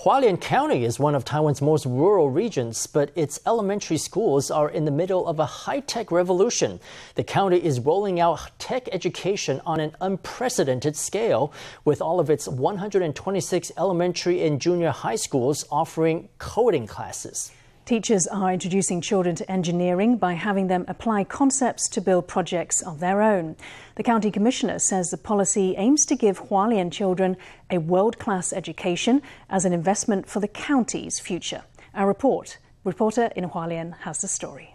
Hualien County is one of Taiwan's most rural regions, but its elementary schools are in the middle of a high-tech revolution. The county is rolling out tech education on an unprecedented scale, with all of its 126 elementary and junior high schools offering coding classes. Teachers are introducing children to engineering by having them apply concepts to build projects of their own. The county commissioner says the policy aims to give Hualien children a world-class education as an investment for the county's future. Our reporter in Hualien has the story.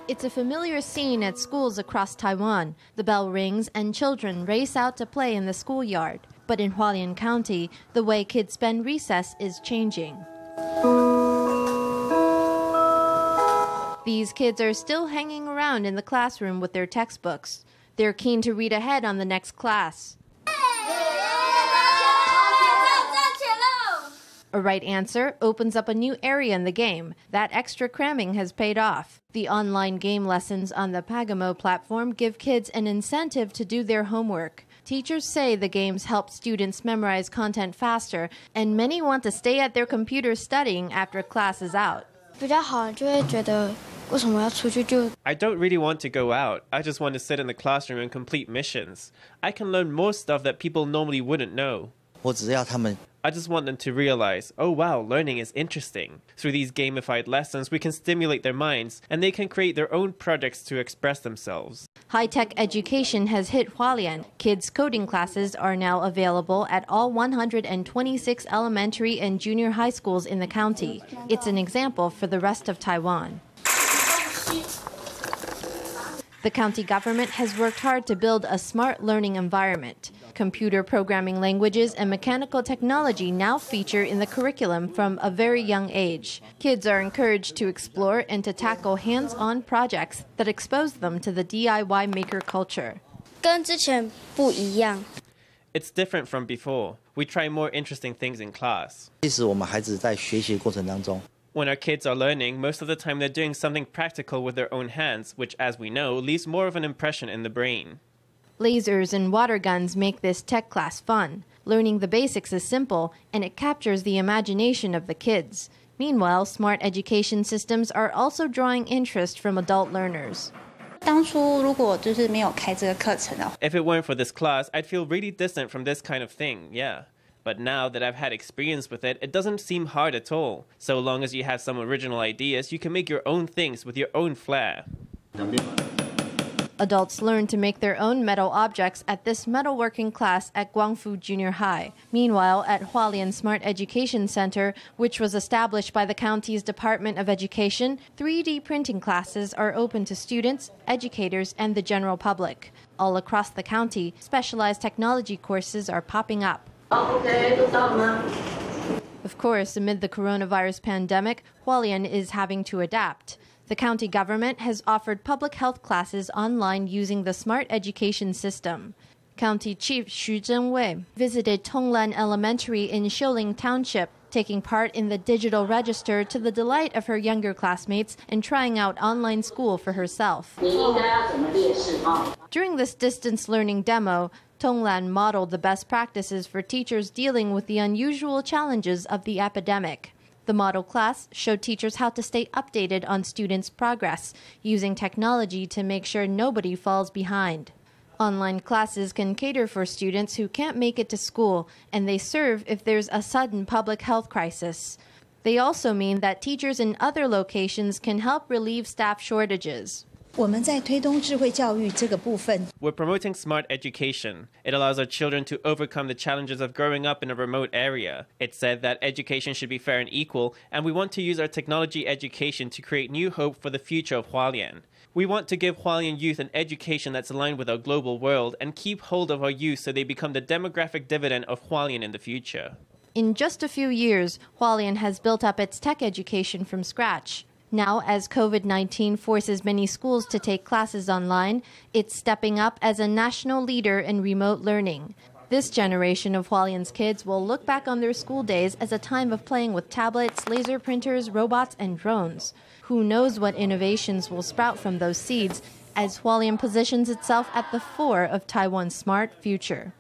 It's a familiar scene at schools across Taiwan. The bell rings and children race out to play in the schoolyard. But in Hualien County, the way kids spend recess is changing. These kids are still hanging around in the classroom with their textbooks. They're keen to read ahead on the next class. A right answer opens up a new area in the game. That extra cramming has paid off. The online game lessons on the Pagamo platform give kids an incentive to do their homework. Teachers say the games help students memorize content faster, and many want to stay at their computers studying after class is out. I don't really want to go out. I just want to sit in the classroom and complete missions. I can learn more stuff that people normally wouldn't know. I just want them to realize, oh wow, learning is interesting. Through these gamified lessons, we can stimulate their minds, and they can create their own projects to express themselves. High-tech education has hit Hualien. Kids' coding classes are now available at all 126 elementary and junior high schools in the county. It's an example for the rest of Taiwan. The county government has worked hard to build a smart learning environment. Computer programming languages and mechanical technology now feature in the curriculum from a very young age. Kids are encouraged to explore and to tackle hands-on projects that expose them to the DIY maker culture. It's different from before. We try more interesting things in class. When our kids are learning, most of the time they're doing something practical with their own hands, which, as we know, leaves more of an impression in the brain. Lasers and water guns make this tech class fun. Learning the basics is simple, and it captures the imagination of the kids. Meanwhile, smart education systems are also drawing interest from adult learners. If it weren't for this class, I'd feel really distant from this kind of thing, yeah. But now that I've had experience with it, it doesn't seem hard at all. So long as you have some original ideas, you can make your own things with your own flair. Adults learn to make their own metal objects at this metalworking class at Guangfu Junior High. Meanwhile, at Hualien Smart Education Center, which was established by the county's Department of Education, 3D printing classes are open to students, educators, and the general public. All across the county, specialized technology courses are popping up. Of course, amid the coronavirus pandemic, Hualien is having to adapt. The county government has offered public health classes online using the smart education system. County Chief Xu Zhenwei visited Tonglan Elementary in Hualien Township, taking part in the digital register to the delight of her younger classmates and trying out online school for herself. During this distance learning demo, Tonglan modeled the best practices for teachers dealing with the unusual challenges of the epidemic. The model class showed teachers how to stay updated on students' progress, using technology to make sure nobody falls behind. Online classes can cater for students who can't make it to school, and they serve if there's a sudden public health crisis. They also mean that teachers in other locations can help relieve staff shortages. We're promoting smart education. It allows our children to overcome the challenges of growing up in a remote area. It said that education should be fair and equal, and we want to use our technology education to create new hope for the future of Hualien. We want to give Hualien youth an education that's aligned with our global world and keep hold of our youth so they become the demographic dividend of Hualien in the future. In just a few years, Hualien has built up its tech education from scratch. Now, as COVID-19 forces many schools to take classes online, it's stepping up as a national leader in remote learning. This generation of Hualien's kids will look back on their school days as a time of playing with tablets, laser printers, robots, and drones. Who knows what innovations will sprout from those seeds as Hualien positions itself at the fore of Taiwan's smart future.